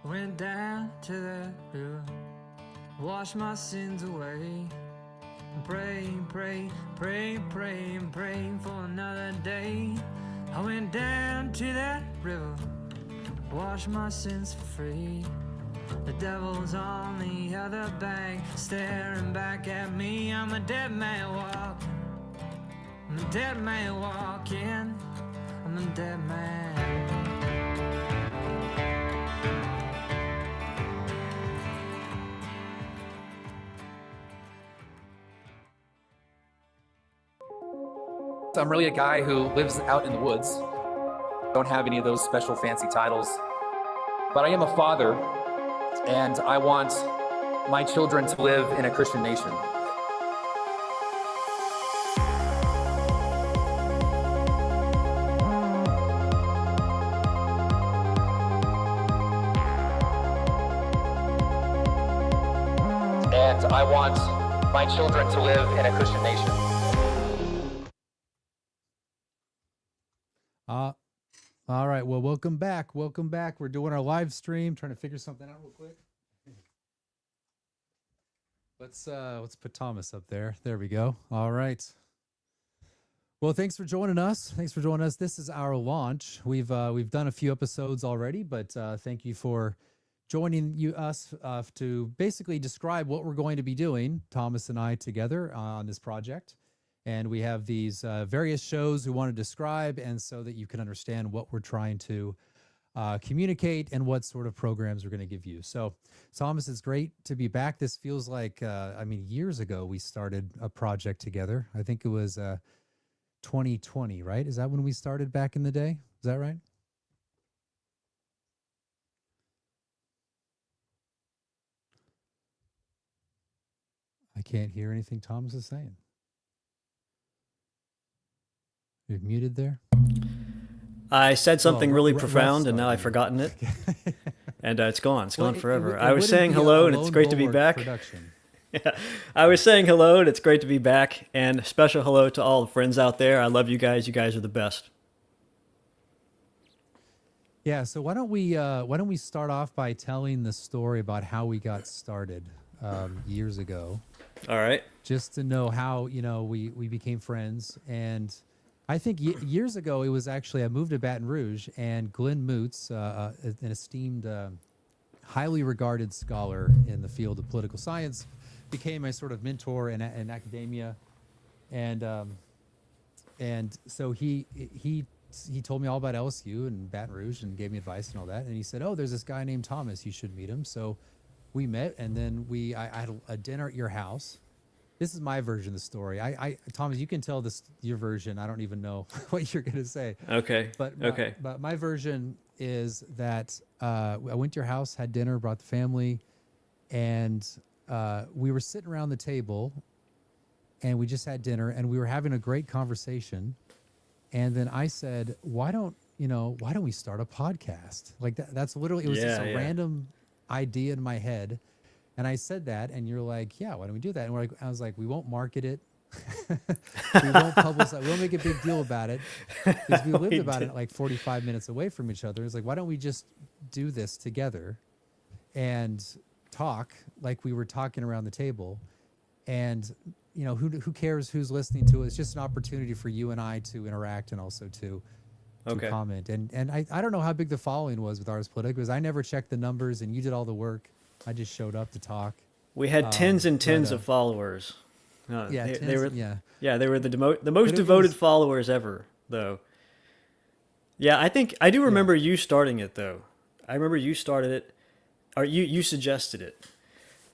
Went down to the river, washed my sins away. Praying, praying, praying, praying, praying for another day. I went down to that river, washed my sins for free. The devil's on the other bank, staring back at me. I'm a dead man walking. I'm a dead man walking. I'm a dead man. I'm really a guy who lives out in the woods. Don't have any of those special fancy titles. But I am a father, and I want my children to live in a Christian nation. And I want my children to live in a Christian nation. All right. Well, welcome back. Welcome back. We're doing our live stream, trying to figure something out real quick. Let's put Thomas up there. There we go. All right. Well, thanks for joining us. Thanks for joining us. This is our launch. We've done a few episodes already, but thank you for joining us to basically describe what we're going to be doing, Thomas and I together on this project. And we have these various shows we want to describe, and so that you can understand what we're trying to communicate and what sort of programs we're going to give you. So, Thomas, it's great to be back. This feels like, years ago we started a project together. I think it was 2020, right? Is that when we started back in the day? Is that right? I can't hear anything Thomas is saying. You're muted there. I said something really profound, and now I've forgotten it. And it's gone. It's gone forever. I was saying hello, and it's great to be back. Yeah, I was saying hello, and it's great to be back. And special hello to all the friends out there. I love you guys. You guys are the best. Yeah. So why don't we start off by telling the story about how we got started years ago. All right. Just to know how we became friends. And I think years ago, it was actually, I moved to Baton Rouge, and Glenn Moots, an esteemed, highly regarded scholar in the field of political science, became my sort of mentor in academia. And so he told me all about LSU and Baton Rouge and gave me advice and all that. And he said, oh, there's this guy named Thomas, you should meet him. So we met, and then I had a dinner at your house. This is my version of the story. Thomas, you can tell your version. I don't even know what you're going to say. Okay. But my version is that I went to your house, had dinner, brought the family, and we were sitting around the table, and we just had dinner, and we were having a great conversation. And then I said, why don't we start a podcast? Like that's literally, it was just a random idea in my head. And I said that, and you're like, yeah, why don't we do that? And I was like, we won't market it. We won't publicize. We won't make a big deal about it, because we lived it like 45 minutes away from each other. It's like, why don't we just do this together and talk like we were talking around the table? And who cares who's listening to it? It's just an opportunity for you and I to interact, and also to comment. And I don't know how big the following was with Ars Politica, because I never checked the numbers, and you did all the work. I just showed up to talk. We had tens and tens of followers. They were the most devoted followers ever, though. Yeah, I do remember you starting it, though. I remember you started it, or you suggested it,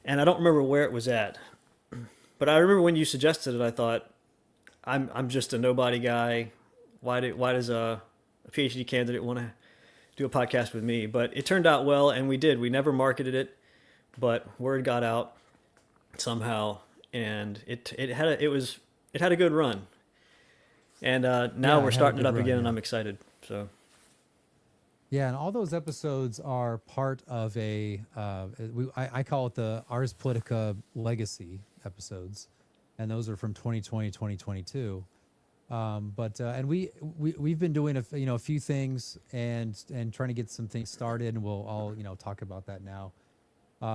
and I don't remember where it was at. But I remember when you suggested it, I thought, I'm just a nobody guy. Why does a PhD candidate want to do a podcast with me? But it turned out well, and we did. We never marketed it, but word got out somehow, and it had a good run. And now we're starting it up again, and I'm excited. So. Yeah, and all those episodes are part of I call it the Ars Politica legacy episodes, and those are from 2020, 2022. And we've been doing a few things and trying to get some things started, and we'll all talk about that now.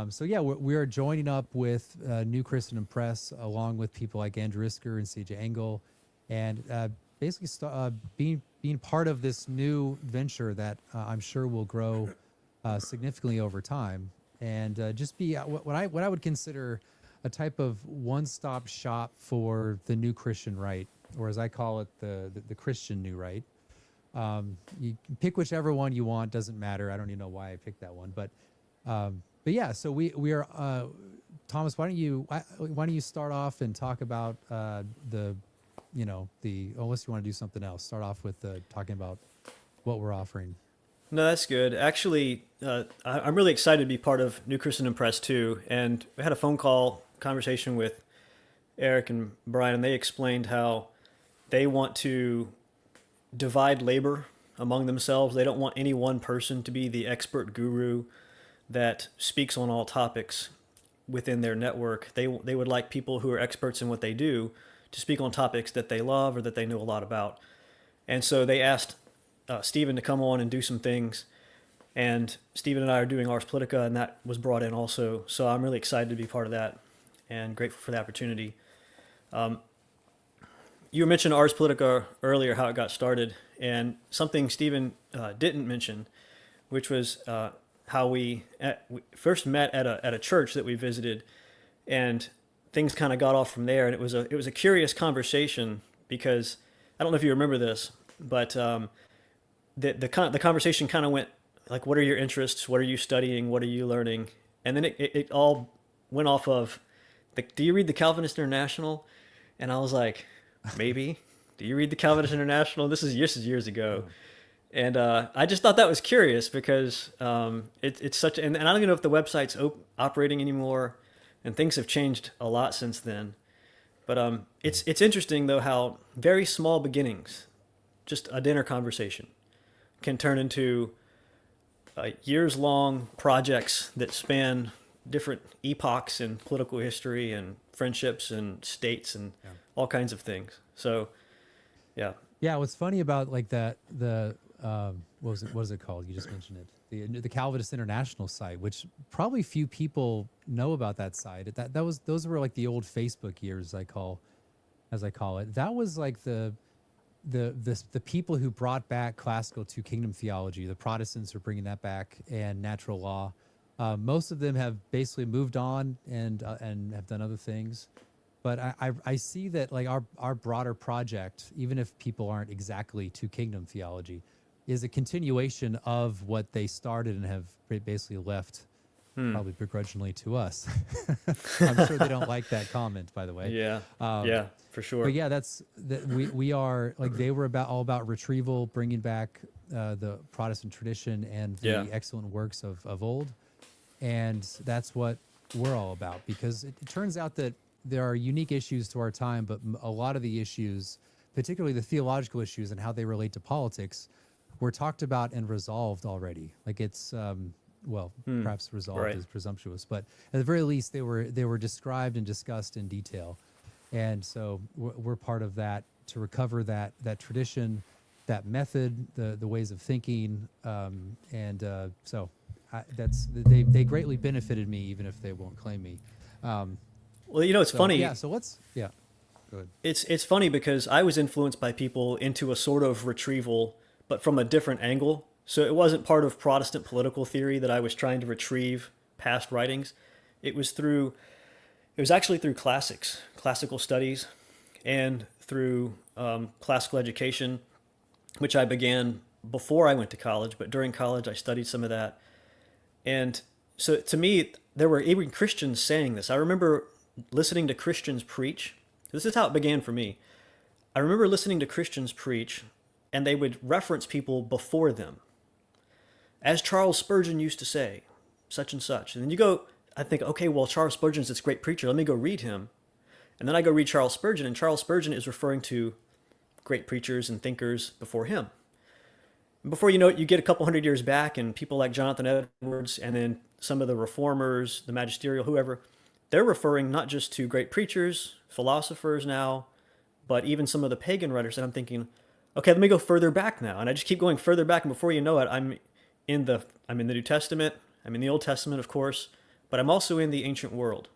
So yeah, we are joining up with New Christendom Press, along with people like Andrew Isker and CJ Engel, and basically being part of this new venture that I'm sure will grow significantly over time, and just be what I would consider a type of one-stop shop for the new Christian right, or as I call it, the Christian new right. You can pick whichever one you want; doesn't matter. I don't even know why I picked that one, but yeah. So we are Thomas. Why don't you start off and talk about unless you want to do something else, start off with talking about what we're offering. No, that's good. Actually, I'm really excited to be part of New Christendom Press too. And we had a phone call conversation with Eric and Brian, and they explained how they want to divide labor among themselves. They don't want any one person to be the expert guru that speaks on all topics within their network. They would like people who are experts in what they do to speak on topics that they love or that they know a lot about. And so they asked Stephen to come on and do some things. And Stephen and I are doing Ars Politica, and that was brought in also. So I'm really excited to be part of that and grateful for the opportunity. You mentioned Ars Politica earlier, how it got started, and something Stephen didn't mention, which was how we first met at a church that we visited, and things kind of got off from there. And it was a curious conversation, because I don't know if you remember this, but the conversation kind of went like, what are your interests? What are you studying? What are you learning? And then it all went off of, do you read the Calvinist International? And I was like, maybe. Do you read the Calvinist International? This is years ago. And I just thought that was curious, because it's such, and I don't even know if the website's operating anymore, and things have changed a lot since then. But it's interesting though how very small beginnings, just a dinner conversation, can turn into years-long projects that span different epochs in political history and friendships and states and all kinds of things. So, yeah. Yeah, what's funny about like the what is it called? You just mentioned it. The Calvinist International site, which probably few people know about that site. Those were like the old Facebook years, as I call it. That was like the people who brought back classical two kingdom theology. The Protestants are bringing that back, and natural law. Most of them have basically moved on and have done other things. But I see that like our broader project, even if people aren't exactly two kingdom theology, is a continuation of what they started and have basically left, probably begrudgingly, to us. I'm sure they don't like that comment, by the way. Yeah, yeah, for sure. But yeah, we are like, they were all about retrieval, bringing back the Protestant tradition and the excellent works of old, and that's what we're all about. Because it turns out that there are unique issues to our time, but a lot of the issues, particularly the theological issues and how they relate to politics, were talked about and resolved already. Like it's, perhaps resolved is presumptuous, but at the very least, they were described and discussed in detail. And so we're part of that, to recover that tradition, that method, the ways of thinking, so they greatly benefited me, even if they won't claim me. Well, it's funny. Yeah. So go ahead. It's funny because I was influenced by people into a sort of retrieval, but from a different angle. So it wasn't part of Protestant political theory that I was trying to retrieve past writings. It was actually through classical studies, and through classical education, which I began before I went to college, but during college I studied some of that. And so to me, there were even Christians saying this. I remember listening to Christians preach. This is how it began for me. I remember listening to Christians preach, and they would reference people before them. As Charles Spurgeon used to say, such and such. And then I think, okay, well, Charles Spurgeon's this great preacher. Let me go read him. And then I go read Charles Spurgeon, and Charles Spurgeon is referring to great preachers and thinkers before him. And before you know it, you get a couple hundred years back, and people like Jonathan Edwards, and then some of the reformers, the magisterial, whoever, they're referring not just to great preachers, philosophers now, but even some of the pagan writers, and I'm thinking, okay, let me go further back now. And I just keep going further back, and before you know it, I'm in the New Testament, I'm in the Old Testament, of course, but I'm also in the ancient world,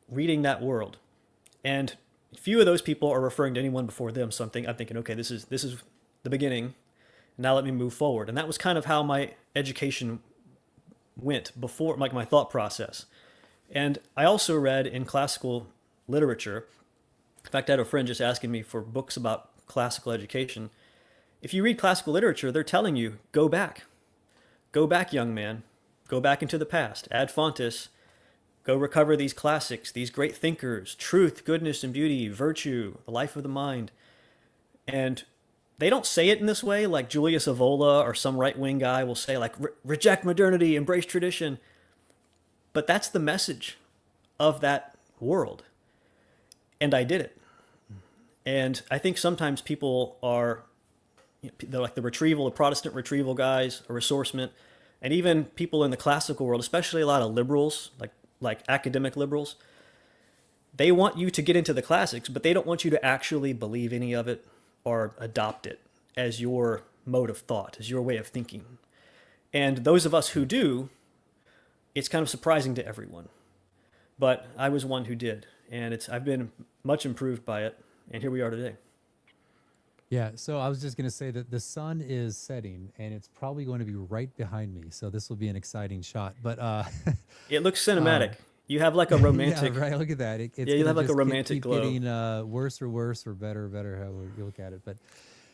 reading that world. And few of those people are referring to anyone before them. So I'm thinking, okay, this is the beginning. Now let me move forward. And that was kind of how my education went before, like my thought process. And I also read in classical literature. In fact, I had a friend just asking me for books about classical education. If you read classical literature, they're telling you, go back. Go back, young man. Go back into the past. Ad fontes. Go recover these classics, these great thinkers, truth, goodness, and beauty, virtue, the life of the mind. And they don't say it in this way, like Julius Evola or some right-wing guy will say, like, reject modernity, embrace tradition. But that's the message of that world. And I did it. And I think sometimes people are, they're like the Protestant retrieval guys, a ressourcement, and even people in the classical world, especially a lot of liberals, like academic liberals, they want you to get into the classics, but they don't want you to actually believe any of it or adopt it as your mode of thought, as your way of thinking. And those of us who do, it's kind of surprising to everyone. But I was one who did, and I've been much improved by it, and here we are today. Yeah, so I was just going to say that the sun is setting, and it's probably going to be right behind me, so this will be an exciting shot. But it looks cinematic. You have like a romantic... Yeah, right, look at that. You have like a romantic keep glow. Getting worse or better, however you look at it. But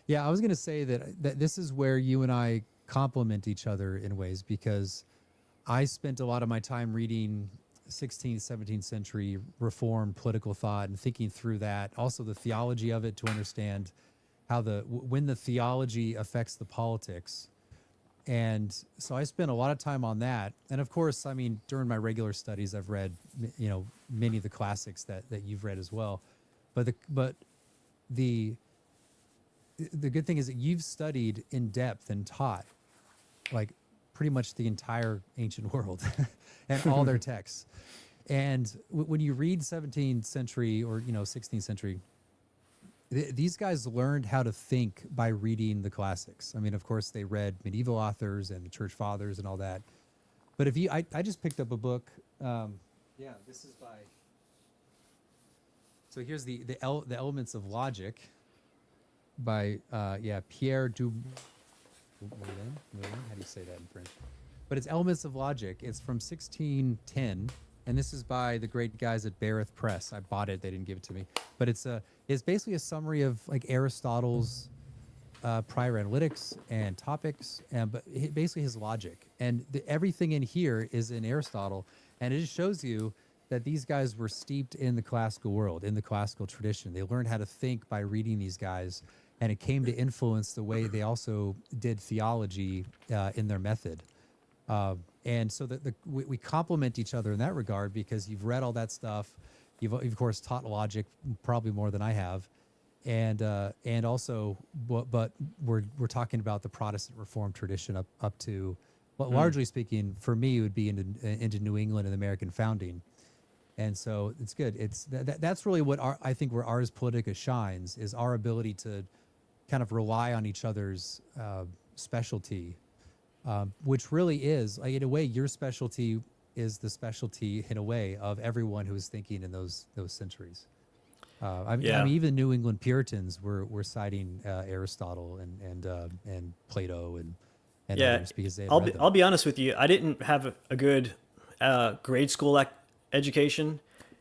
yeah, I was going to say that this is where you and I complement each other in ways, because I spent a lot of my time reading 16th, 17th century Reformed political thought and thinking through that, also the theology of it, to understand how when the theology affects the politics. And so I spent a lot of time on that. And of course, I mean, during my regular studies, I've read, many of the classics that you've read as well. But the good thing is that you've studied in depth and taught like pretty much the entire ancient world and all their texts. And when you read 17th century or 16th century, these guys learned how to think by reading the classics. I mean, of course, they read medieval authors and the church fathers and all that. But if I just picked up a book. This is by. So here's the Elements of Logic by Pierre du. How do you say that in French? But it's Elements of Logic. It's from 1610. And this is by the great guys at Ars Press. I bought it; they didn't give it to me. But it's basically a summary of like Aristotle's prior analytics and topics, but basically his logic. And everything in here is in Aristotle, and it just shows you that these guys were steeped in the classical world, in the classical tradition. They learned how to think by reading these guys, and it came to influence the way they also did theology in their method. And so we complement each other in that regard, because you've read all that stuff. You've of course taught logic probably more than I have, and also, but we're talking about the Protestant Reformed tradition up to, well, largely speaking, for me, it would be into New England and American founding, and so it's good. That's really what I think where Ars Politica shines, is our ability to kind of rely on each other's specialty. Which really is, like, in a way, your specialty is the specialty, in a way, of everyone who was thinking in those centuries. I mean, even New England Puritans were citing Aristotle and Plato and others, because they. I'll be honest with you. I didn't have a good grade school education,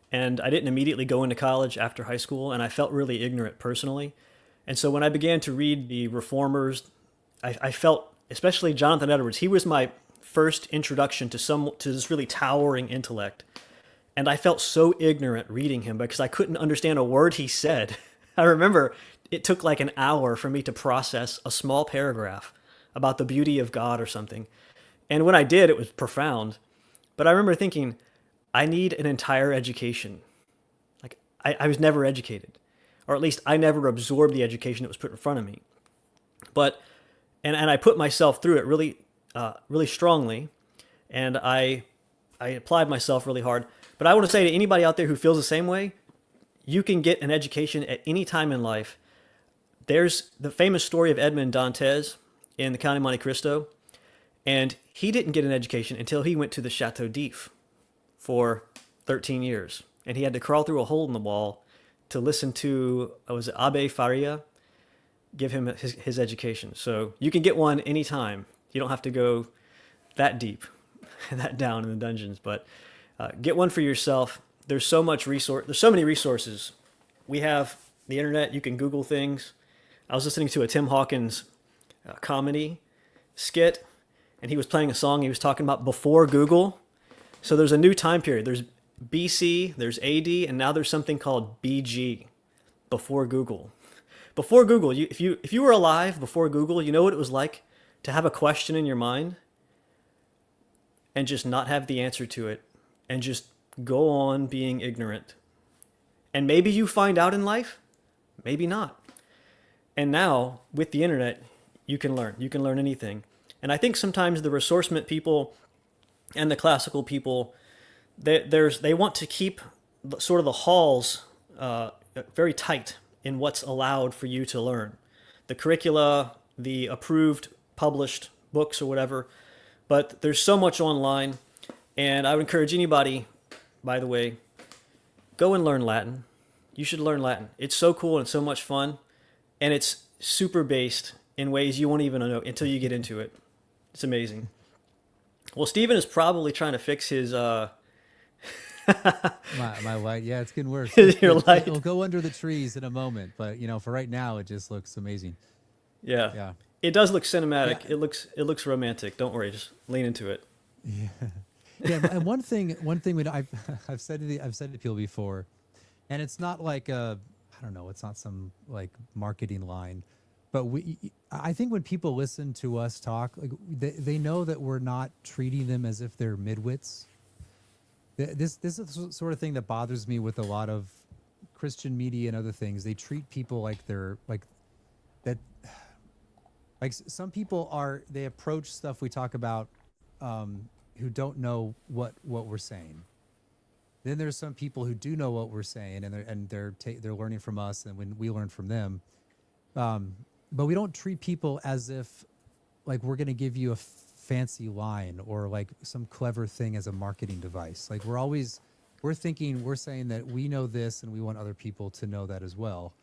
and I didn't immediately go into college after high school, and I felt really ignorant personally. And so when I began to read the Reformers, I felt, especially Jonathan Edwards, he was my first introduction to this really towering intellect. And I felt so ignorant reading him because I couldn't understand a word he said. I remember it took like an hour for me to process a small paragraph about the beauty of God or something. And when I did, it was profound. But I remember thinking, I need an entire education. Like, I was never educated. Or at least I never absorbed the education that was put in front of me. But And I put myself through it really, really strongly, and I applied myself really hard. But I want to say to anybody out there who feels the same way, you can get an education at any time in life. There's the famous story of Edmond Dantes in the Count of Monte Cristo, and he didn't get an education until he went to the Chateau d'If for 13 years, and he had to crawl through a hole in the wall to listen to, was it Abbe Faria, give him his education. So you can get one anytime. You don't have to go that deep, that down in the dungeons, but get one for yourself. There's so many resources. We have the internet. You can Google things. I was listening to a Tim Hawkins comedy skit, and he was playing a song. He was talking about before Google. So there's a new time period. There's BC, there's AD, and now there's something called BG, before Google. Before Google, if you were alive before Google, you know what it was like to have a question in your mind and just not have the answer to it and just go on being ignorant. And maybe you find out in life, maybe not. And now, with the internet, you can learn. You can learn anything. And I think sometimes the ressourcement people and the classical people, they want to keep sort of the halls very tight in what's allowed for you to learn. The curricula, the approved, published books or whatever. But there's so much online. And I would encourage anybody, by the way, go and learn Latin. You should learn Latin. It's so cool and so much fun. And it's super based in ways you won't even know until you get into it. It's amazing. Well, Stephen is probably trying to fix his... my light. Yeah, it's getting worse. Your light. It'll go under the trees in a moment. But, for right now, it just looks amazing. Yeah. Yeah. It does look cinematic. Yeah. It looks romantic. Don't worry. Just lean into it. Yeah. Yeah. And one thing I've said to people before, and it's not like I don't know, it's not some like marketing line, but I think when people listen to us talk, like they know that we're not treating them as if they're midwits. This is the sort of thing that bothers me with a lot of Christian media and other things. They treat people like they're like that. Like some people they approach stuff we talk about who don't know what we're saying. Then there's some people who do know what we're saying, and they're learning from us, and when we learn from them. But we don't treat people as if like we're going to give you a fancy line or like some clever thing as a marketing device. Like we're saying that we know this, and we want other people to know that as well.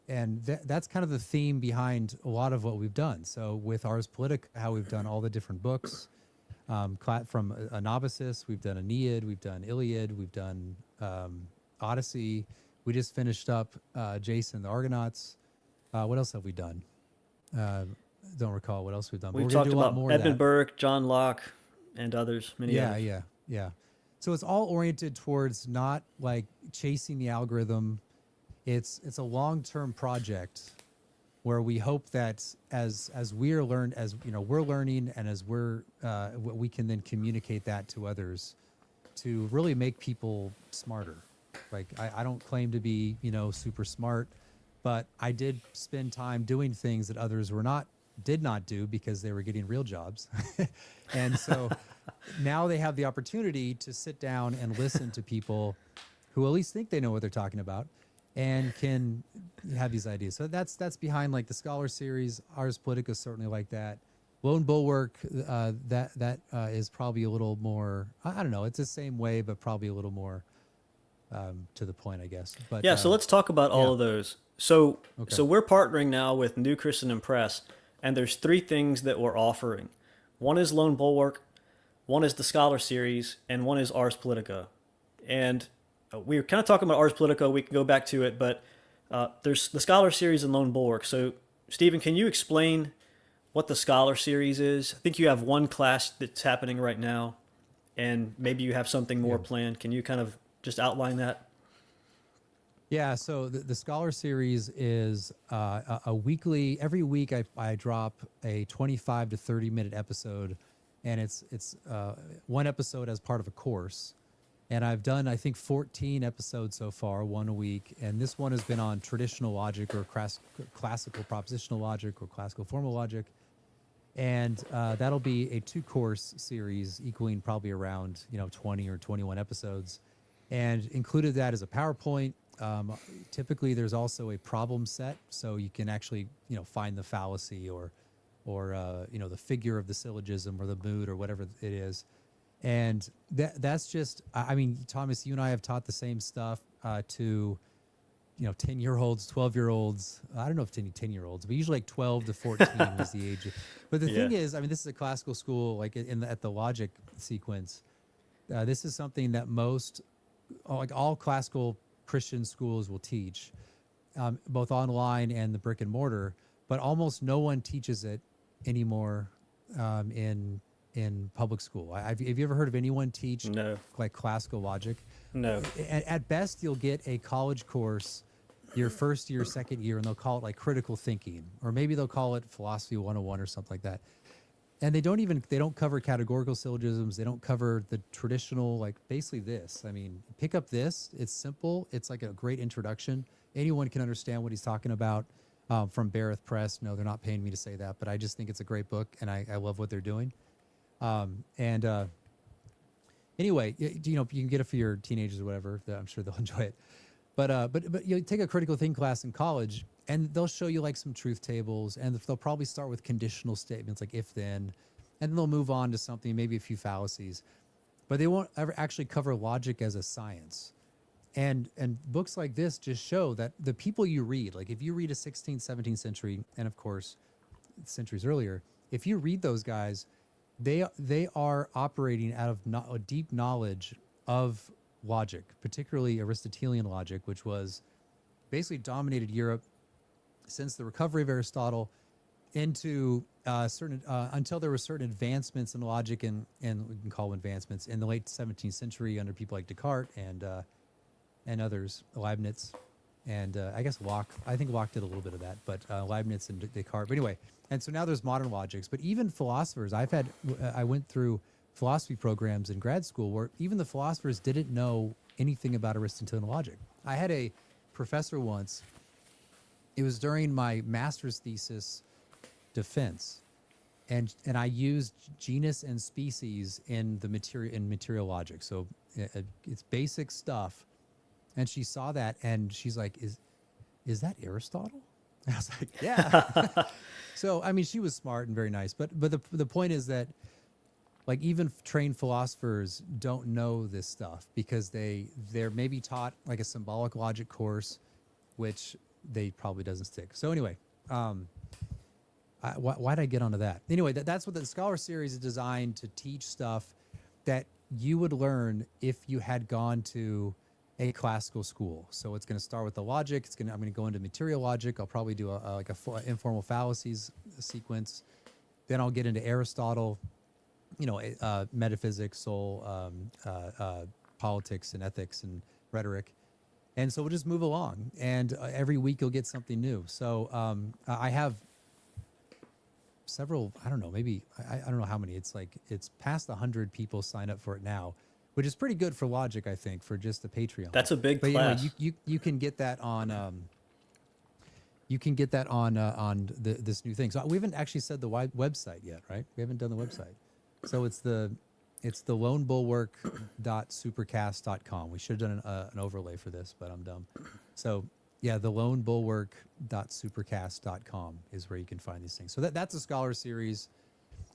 And that's kind of the theme behind a lot of what we've done. So with Ars Politica, how we've done all the different books. From a novices, we've done Aeneid, we've done Iliad, we've done Odyssey. We just finished up Jason the Argonauts. What else have we done? Don't recall what else we've done. We've talked about Edmund Burke, John Locke, and others. Many others. Yeah. So it's all oriented towards not like chasing the algorithm. It's a long-term project where we hope that as we're learning, and as we can then communicate that to others to really make people smarter. Like I don't claim to be, super smart, but I did spend time doing things that others did not do because they were getting real jobs. And so now they have the opportunity to sit down and listen to people who at least think they know what they're talking about and can have these ideas. So that's behind like the Scholar Series. Ars Politica is certainly like that. Lone Bulwark, that is probably a little more, I don't know, it's the same way, but probably a little more to the point, I guess. But yeah, so let's talk about all of those. So we're partnering now with New Christendom Press, and there's 3 things that we're offering. One is Lone Bulwark, one is the Scholar Series, and one is Ars Politica. And we were kind of talking about Ars Politica. We can go back to it, but there's the Scholar Series and Lone Bulwark. So, Stephen, can you explain what the Scholar Series is? I think you have one class that's happening right now, and maybe you have something more planned. Can you kind of just outline that? Yeah, so the Scholar Series is a weekly. Every week I drop a 25 to 30-minute episode, and it's one episode as part of a course. And I've done, I think, 14 episodes so far, one a week. And this one has been on traditional logic or classical propositional logic or classical formal logic. And that'll be a 2-course series equaling probably around 20 or 21 episodes. And included that is a PowerPoint Typically, there's also a problem set, so you can actually, find the fallacy or the figure of the syllogism or the mood or whatever it is. And that's just, I mean, Thomas, you and I have taught the same stuff to 10-year-olds, 12-year-olds. I don't know if 10-year-olds, but usually like 12 to 14 was the age. But the thing is, I mean, this is a classical school, like at the logic sequence. This is something that all classical Christian schools will teach, both online and the brick and mortar. But almost no one teaches it anymore in public school. Have you ever heard of anyone teach like classical logic? No. At best, you'll get a college course your first year, second year, and they'll call it like critical thinking, or maybe they'll call it philosophy 101 or something like that. And they don't cover categorical syllogisms. They don't cover the traditional, like basically this. I mean, pick up this. It's simple. It's like a great introduction. Anyone can understand what he's talking about. From Ars Press. No, they're not paying me to say that, but I just think it's a great book, and I love what they're doing. Anyway, you can get it for your teenagers or whatever. I'm sure they'll enjoy it. But you take a critical thinking class in college, and they'll show you like some truth tables, and they'll probably start with conditional statements like if then, and then they'll move on to something, maybe a few fallacies, but they won't ever actually cover logic as a science. And books like this just show that the people you read, like if you read a 16th, 17th century, and of course centuries earlier, if you read those guys, they are operating out of a deep knowledge of logic, particularly Aristotelian logic, which was basically dominated Europe since the recovery of Aristotle into until there were certain advancements in logic, and we can call them advancements in the late 17th century under people like Descartes and others, Leibniz, and I guess Locke. I think Locke did a little bit of that, but Leibniz and Descartes. But anyway, and so now there's modern logics. But even philosophers, I went through philosophy programs in grad school where even the philosophers didn't know anything about Aristotelian logic. I had a professor once. It was during my master's thesis defense, and I used genus and species in material logic. So it's basic stuff. And she saw that, and she's like, "Is that Aristotle?" And I was like, "Yeah." So I mean, she was smart and very nice, but the point is that, like, even trained philosophers don't know this stuff because they're maybe taught like a symbolic logic course, which they probably doesn't stick. So anyway, why'd I get onto that? Anyway, that's what the Scholar Series is designed to teach, stuff that you would learn if you had gone to a classical school. So it's going to start with the logic. I'm going to go into material logic. I'll probably do a informal fallacies sequence. Then I'll get into Aristotle, metaphysics, soul, politics and ethics and rhetoric. And so we'll just move along. And every week you'll get something new. So I have several, I don't know, maybe, I don't know how many. It's past 100 people sign up for it now, which is pretty good for logic, I think, for just the Patreon. That's a big class. Anyway, you can get that on this new thing. So we haven't actually said the website yet, right? We haven't done the website. So it's the lonebulwark.supercast.com. We should have done an overlay for this, but I'm dumb. So yeah, the lonebulwark.supercast.com is where you can find these things. So that's a Scholar Series.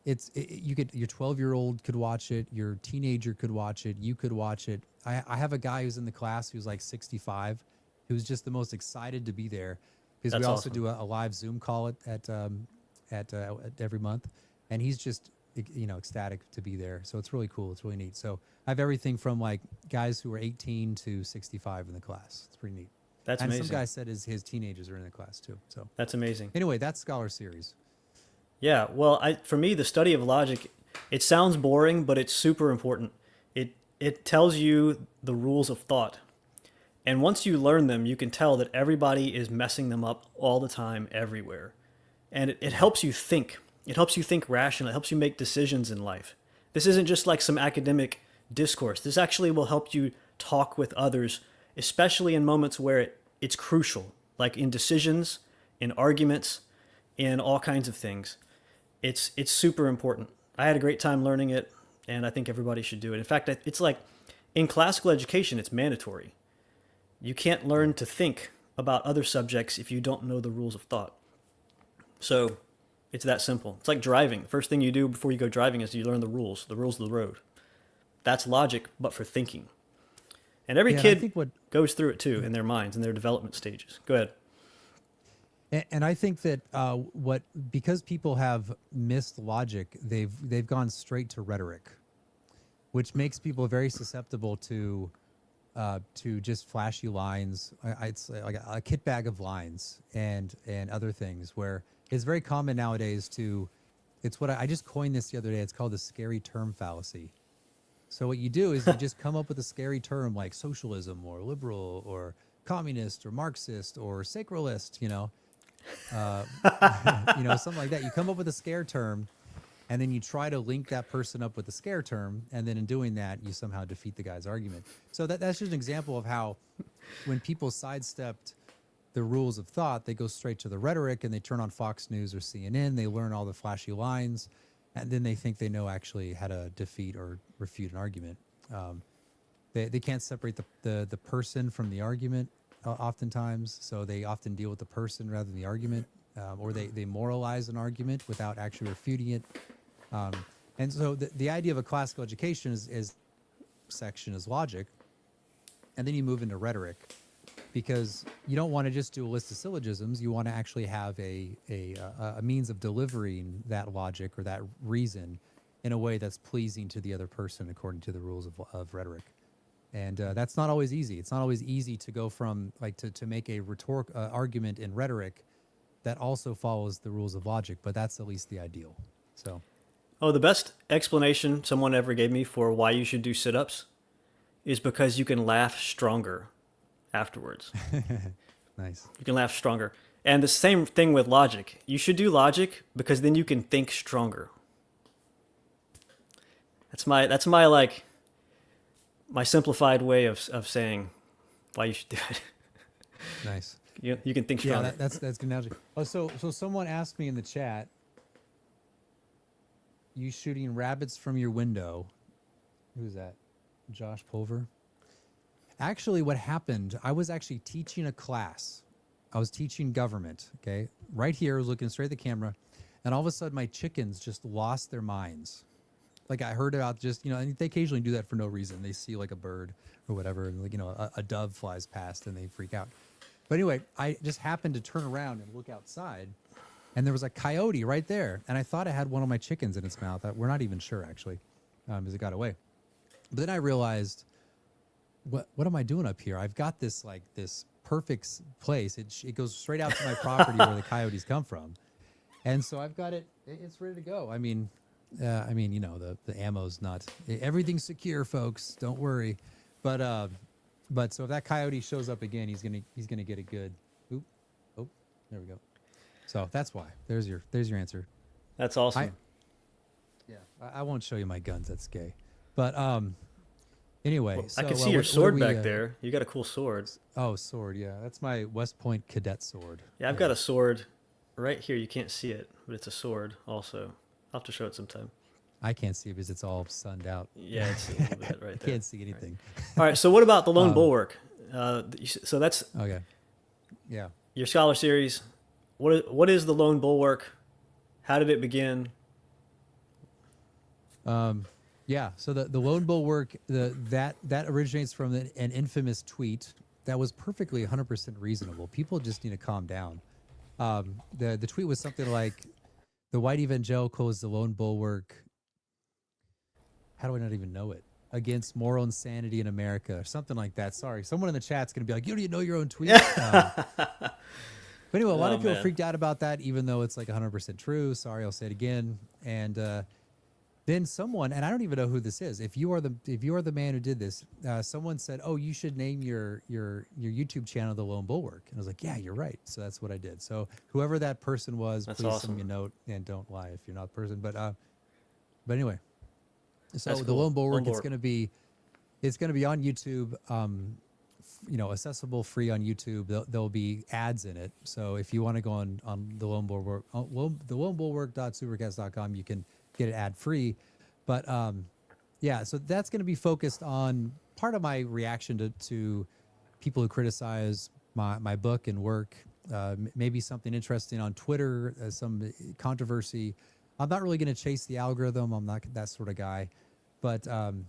Your 12-year-old could watch it. Your teenager could watch it. You could watch it. I have a guy who's in the class who's like 65, who's just the most excited to be there, because we also do a live Zoom call at every month, and he's just ecstatic to be there. So it's really cool. It's really neat. So I have everything from like guys who are 18 to 65 in the class. It's pretty neat. That's amazing. And some guy said his teenagers are in the class too. So that's amazing. Anyway, that's Scholar Series. Yeah, well, for me, the study of logic, it sounds boring, but it's super important. It tells you the rules of thought. And once you learn them, you can tell that everybody is messing them up all the time, everywhere. And it helps you think. It helps you think rationally. It helps you make decisions in life. This isn't just like some academic discourse. This actually will help you talk with others, especially in moments where it's crucial, like in decisions, in arguments, in all kinds of things. It's super important. I had a great time learning it, and I think everybody should do it. In fact, it's like in classical education, it's mandatory. You can't learn to think about other subjects if you don't know the rules of thought. So it's that simple. It's like driving. The first thing you do before you go driving is you learn the rules of the road. That's logic, but for thinking. And every kid goes through it too in their minds, in their development stages. Go ahead. And I think that because people have missed logic, they've gone straight to rhetoric, which makes people very susceptible to just flashy lines. It's like a kit bag of lines and other things where it's very common nowadays it's what I just coined this the other day. It's called the scary term fallacy. So what you do is you just come up with a scary term like socialism or liberal or communist or Marxist or sacralist, something like that. You come up with a scare term, and then you try to link that person up with the scare term, and then in doing that, you somehow defeat the guy's argument. So that's just an example of how when people sidestepped the rules of thought, they go straight to the rhetoric, and they turn on Fox News or CNN, they learn all the flashy lines, and then they think they know actually how to defeat or refute an argument. They can't separate the person from the argument oftentimes, so they often deal with the person rather than the argument, or they moralize an argument without actually refuting it. And so the idea of a classical education is section is logic, and then you move into rhetoric, because you don't want to just do a list of syllogisms. You want to actually have a means of delivering that logic or that reason in a way that's pleasing to the other person according to the rules of rhetoric. And that's not always easy. It's not always easy to go from to make a rhetoric argument in rhetoric that also follows the rules of logic, but that's at least the ideal. So, the best explanation someone ever gave me for why you should do sit-ups is because you can laugh stronger afterwards. Nice. You can laugh stronger. And the same thing with logic. You should do logic because then you can think stronger. That's my simplified way of saying why you should do it. Nice. You can think stronger. Yeah, that's good analogy. Oh, so someone asked me in the chat, you shooting rabbits from your window. Who's that? Josh Pulver? Actually, what happened, I was actually teaching a class. I was teaching government, okay? Right here, I was looking straight at the camera, and all of a sudden my chickens just lost their minds. Like I heard about and they occasionally do that for no reason. They see like a bird or whatever, and a dove flies past and they freak out. But anyway, I just happened to turn around and look outside, and there was a coyote right there. And I thought it had one of my chickens in its mouth. We're not even sure, actually, as it got away. But then I realized, what am I doing up here? I've got this perfect place. It goes straight out to my property where the coyotes come from. And so I've got it. It's ready to go. The ammo's not, everything's secure, folks. Don't worry. But so if that coyote shows up again, he's gonna get a good. There we go. So that's why. There's your answer. That's awesome. I won't show you my guns. That's gay. But anyway, well, I can see your sword back there. You got a cool sword. Oh, sword. Yeah, that's my West Point cadet sword. Yeah, I've got a sword right here. You can't see it, but it's a sword also. I'll have to show it sometime. I can't see it because it's all sunned out. Yeah, it's a little bit right there. I can't see anything. All right, so what about the Lone Bulwark? So that's okay. Yeah. Your scholar series. What is the Lone Bulwark? How did it begin? Yeah. So the Lone Bulwark, that originates from an infamous tweet that was perfectly 100% reasonable. People just need to calm down. The tweet was something like, "The white evangelical is the Lone Bulwark." How do I not even know it? Against moral insanity in America, or something like that. Sorry, someone in the chat's gonna be like, "You don't even know your own tweet." But anyway, a lot of people freaked out about that, even though it's like 100% true. Sorry, I'll say it again. And then someone, and I don't even know who this is. If you are the man who did this, someone said, "Oh, you should name your YouTube channel the Lone Bulwark." And I was like, "Yeah, you're right." So that's what I did. So whoever that person was, please send me a note, and don't lie if you're not the person. But anyway, so the Lone Bulwark, it's going to be on YouTube. Accessible, free on YouTube. There'll be ads in it. So if you want to go on the Lone Bulwark, the lonebulwark.supercast.com, you can get it ad free. But so that's going to be focused on part of my reaction to people who criticize my book and work, maybe something interesting on Twitter, some controversy. I'm not really going to chase the algorithm. I'm not that sort of guy. But and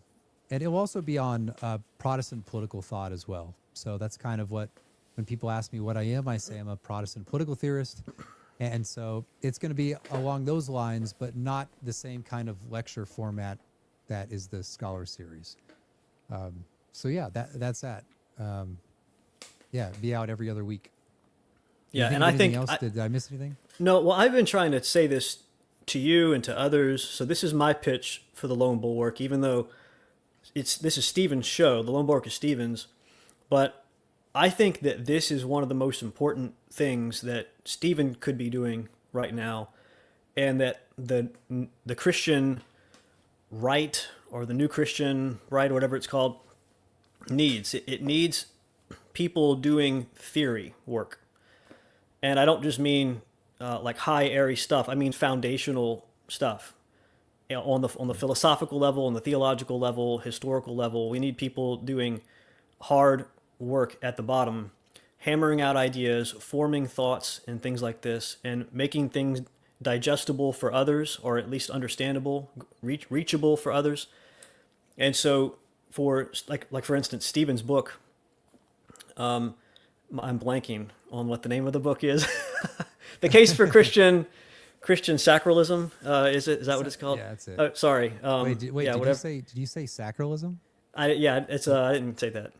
it will also be on Protestant political thought as well. So that's kind of what, when people ask me what I am, I say I'm a Protestant political theorist. And so it's going to be along those lines, but not the same kind of lecture format that is the Scholar Series. So yeah, that's that. Yeah, be out every other week. Yeah, and I think did I miss anything? No. Well, I've been trying to say this to you and to others. So this is my pitch for the Lone Bulwark, even though this is Stephen's show. The Lone Bulwark is Stephen's, but I think that this is one of the most important things that Stephen could be doing right now, and that the Christian right, or the new Christian right, or whatever it's called, needs. It needs people doing theory work. And I don't just mean like high airy stuff. I mean foundational stuff. You know, on the philosophical level, on the theological level, historical level. We need people doing hard work at the bottom, hammering out ideas, forming thoughts and things like this, and making things digestible for others, or at least understandable, reachable for others. And so for like for instance, Stephen's book, I'm blanking on what the name of the book is. The Case for Christian Sacralism, is that what it's called? Yeah, that's it. Oh, sorry. Wait, yeah, did you say sacralism? I didn't say that.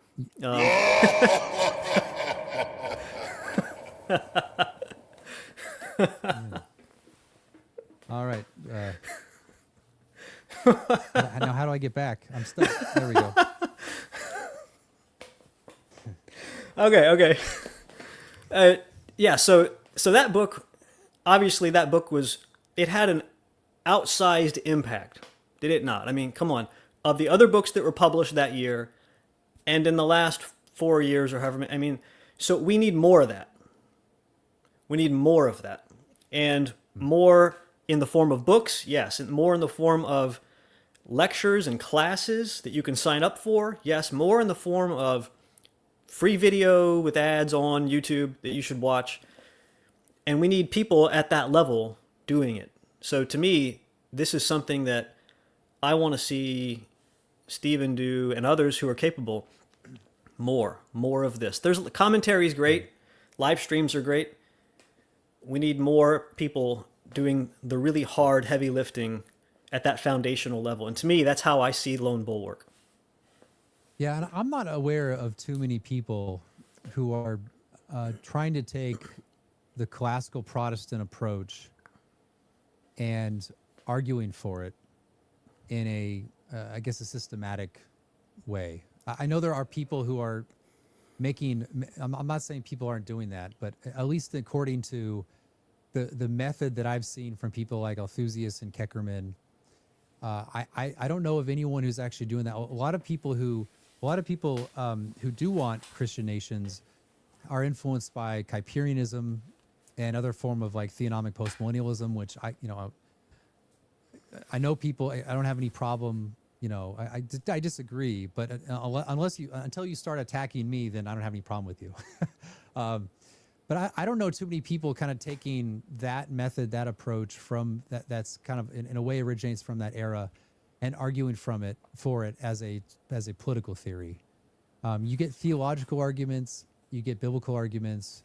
All right. Now, how do I get back? I'm stuck. There we go. Okay. Yeah. So that book, obviously, it had an outsized impact, did it not? I mean, come on. Of the other books that were published that year, and in the last 4 years or however many, I mean, so we need more of that. We need more of that. And more in the form of books, yes, and more in the form of lectures and classes that you can sign up for, yes, more in the form of free video with ads on YouTube that you should watch. And we need people at that level doing it. So to me, this is something that I want to see Stephen do, and others who are capable. More of this. Commentary is great. Live streams are great. We need more people doing the really hard, heavy lifting at that foundational level. And to me, that's how I see Lone Bulwark. Yeah, and I'm not aware of too many people who are trying to take the classical Protestant approach and arguing for it in a, I guess, a systematic way. I know there are people who are making, I'm not saying people aren't doing that, but at least according to the method that I've seen from people like Althusius and Keckerman, I don't know of anyone who's actually doing that. A lot of people who do want Christian nations are influenced by Kuyperianism and other form of like theonomic postmillennialism, which I know people. I don't have any problem. I disagree, but until you start attacking me, then I don't have any problem with you. But I don't know too many people kind of taking that method, that approach from that's kind of in a way originates from that era, and arguing for it as a political theory. You get theological arguments, you get biblical arguments,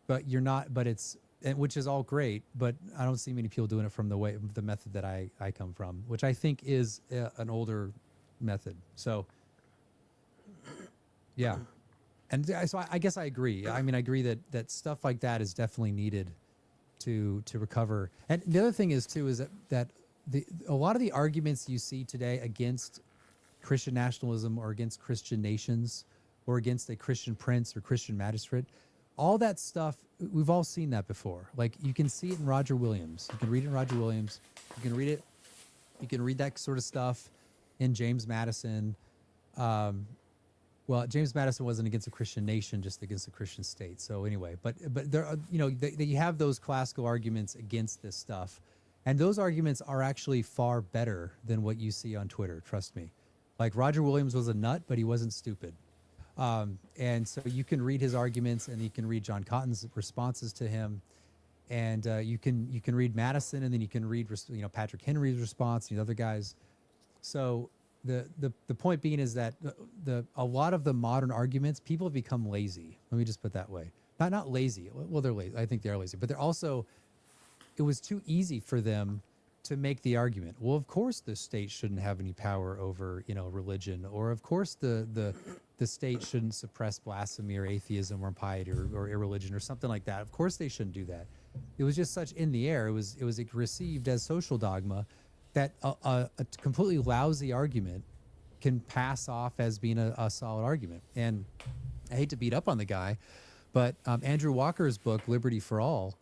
but which is all great, but I don't see many people doing it from the method that I come from, which I think is an older method. So, yeah. And so I guess I agree. I mean, I agree that stuff like that is definitely needed to recover. And the other thing is, too, is that a lot of the arguments you see today against Christian nationalism or against Christian nations or against a Christian prince or Christian magistrate, all that stuff, we've all seen that before. Like, you can see it in Roger Williams. You can read it in Roger Williams. You can read it. You can read that sort of stuff in James Madison. Well, James Madison wasn't against a Christian nation, just against a Christian state. So anyway, but there are, you have those classical arguments against this stuff, and those arguments are actually far better than what you see on Twitter. Trust me. Like, Roger Williams was a nut, but he wasn't stupid. And so you can read his arguments, and you can read John Cotton's responses to him, and you can read Madison, and then you can read Patrick Henry's response and the other guys. So the point being is that a lot of the modern arguments, people have become lazy. Let me just put it that way. Not lazy. Well, they're lazy. I think they are lazy, but they're also, it was too easy for them to make the argument. Well, of course the state shouldn't have any power over, religion, or of course the state shouldn't suppress blasphemy or atheism or impiety or irreligion or something like that. Of course they shouldn't do that. It was just such in the air. It was received as social dogma that a completely lousy argument can pass off as being a solid argument. And I hate to beat up on the guy, but Andrew Walker's book, Liberty for All,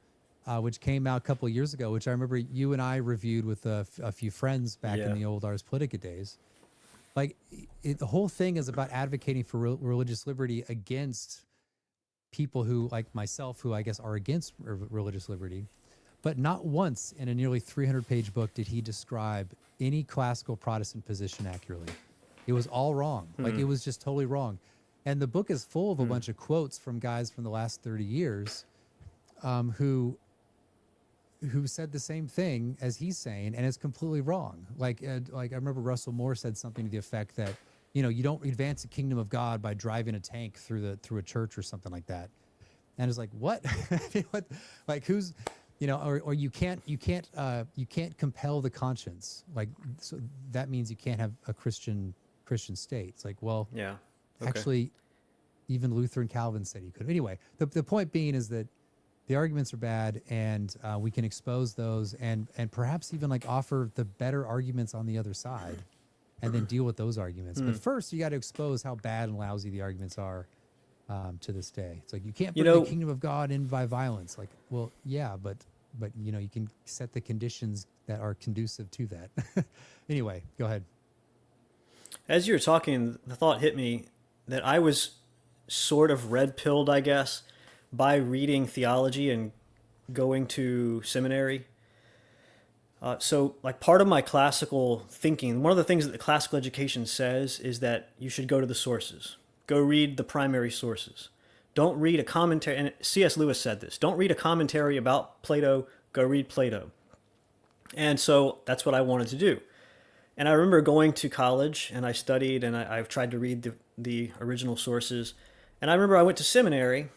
which came out a couple of years ago, which I remember you and I reviewed with a few friends back in the old Ars Politica days. Like, the whole thing is about advocating for religious liberty against people who, like myself, who I guess are against religious liberty. But not once in a nearly 300-page book did he describe any classical Protestant position accurately. It was all wrong. Like, it was just totally wrong. And the book is full of a bunch of quotes from guys from the last 30 years who said the same thing as he's saying, and it's completely wrong. Like I remember Russell Moore said something to the effect that, you don't advance the kingdom of God by driving a tank through a church or something like that. And it's like, what? What? Like, who's, or you can't compel the conscience. Like, so that means you can't have a Christian state. It's like, well, yeah, okay. Actually, even Luther and Calvin said he could. Anyway, the point being is that the arguments are bad, and we can expose those and perhaps even like offer the better arguments on the other side, and then deal with those arguments. But first, you got to expose how bad and lousy the arguments are to this day. It's like, you can't bring the kingdom of God in by violence. Like, well, yeah, but you can set the conditions that are conducive to that. Anyway, go ahead. As you were talking, the thought hit me that I was sort of red-pilled, I guess, by reading theology and going to seminary. So, like, part of my classical thinking, one of the things that the classical education says is that you should go to the sources. Go read the primary sources. Don't read a commentary, and C.S. Lewis said this, don't read a commentary about Plato, go read Plato. And so that's what I wanted to do. And I remember going to college, and I studied, and I've tried to read the original sources. And I remember I went to seminary,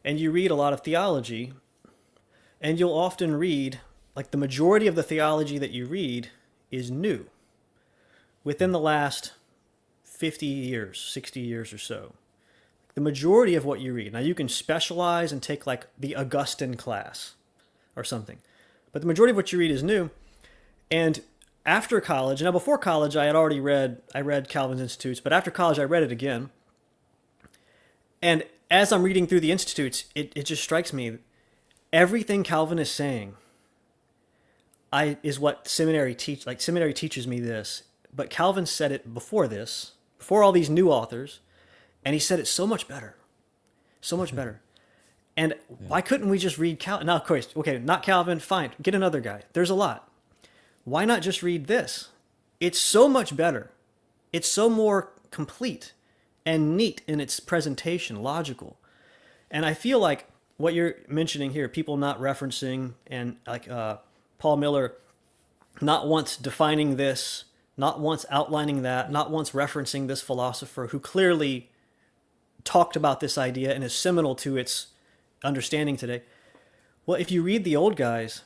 and you read a lot of theology, and you'll often read, like, the majority of the theology that you read is new. Within the last 50 years, 60 years or so. The majority of what you read. Now, you can specialize and take, like, the Augustine class or something. But the majority of what you read is new. And after college, now before college, I read Calvin's Institutes, but after college, I read it again. And as I'm reading through the Institutes, it just strikes me, everything Calvin is saying is what seminary teach. Like, seminary teaches me this, but Calvin said it before this, before all these new authors, and he said it so much better. So much better. And why couldn't we just read Calvin? Now, of course, okay, not Calvin, fine, get another guy. There's a lot. Why not just read this? It's so much better. It's so more complete and neat in its presentation, logical. And I feel like what you're mentioning here, people not referencing, and like Paul Miller not once defining this, not once outlining that, not once referencing this philosopher who clearly talked about this idea and is seminal to its understanding today. Well, if you read the old guys,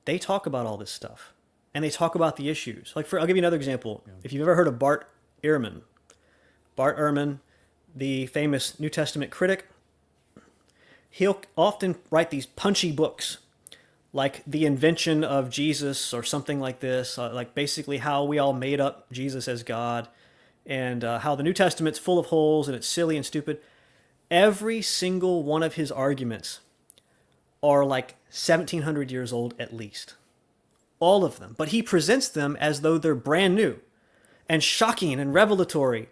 they talk about all this stuff. And they talk about the issues. Like, I'll give you another example. Yeah. If you've ever heard of Bart Ehrman, the famous New Testament critic, he'll often write these punchy books, like The Invention of Jesus or something like this, like basically how we all made up Jesus as God, and how the New Testament's full of holes and it's silly and stupid. Every single one of his arguments are like 1,700 years old at least. All of them. But he presents them as though they're brand new and shocking and revelatory.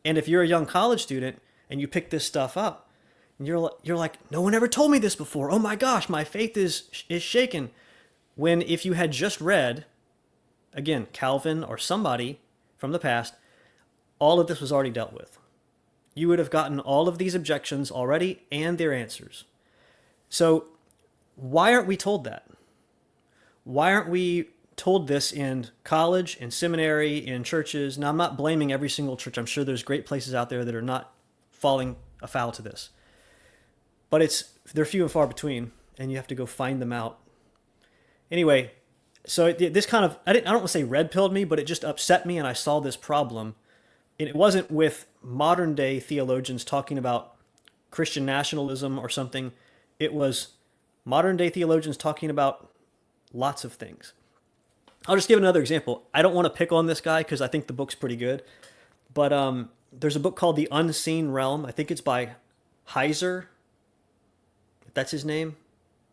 And if you're a young college student and you pick this stuff up, and you're like, no one ever told me this before. Oh my gosh, my faith is shaken. When if you had just read, again, Calvin or somebody from the past, all of this was already dealt with. you would have gotten all of these objections already and their answers. So why aren't we told that? Why aren't we told this in college, in seminary, in churches? Now, I'm not blaming every single church. I'm sure there's great places out there that are not falling afoul to this. But they're few and far between, and you have to go find them out. Anyway, so this kind of, I don't want to say red-pilled me, but it just upset me, and I saw this problem. And it wasn't with modern-day theologians talking about Christian nationalism or something. It was modern-day theologians talking about lots of things. I'll just give another example. I don't want to pick on this guy because I think the book's pretty good. But there's a book called The Unseen Realm. I think it's by Heiser. If that's his name.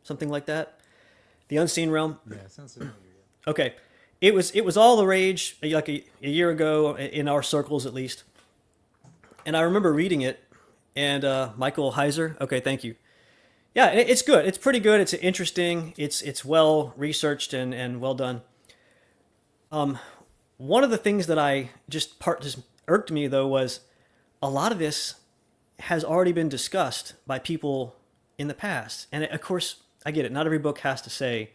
Something like that. The Unseen Realm. Yeah, it sounds familiar. Yeah. Okay. It was all the rage like a year ago, in our circles at least. And I remember reading it. And Michael Heiser. Okay, thank you. Yeah, it's good. It's pretty good. It's interesting. It's well researched and well done. One of the things that just irked me though was a lot of this has already been discussed by people in the past. And of course, I get it. Not every book has to say,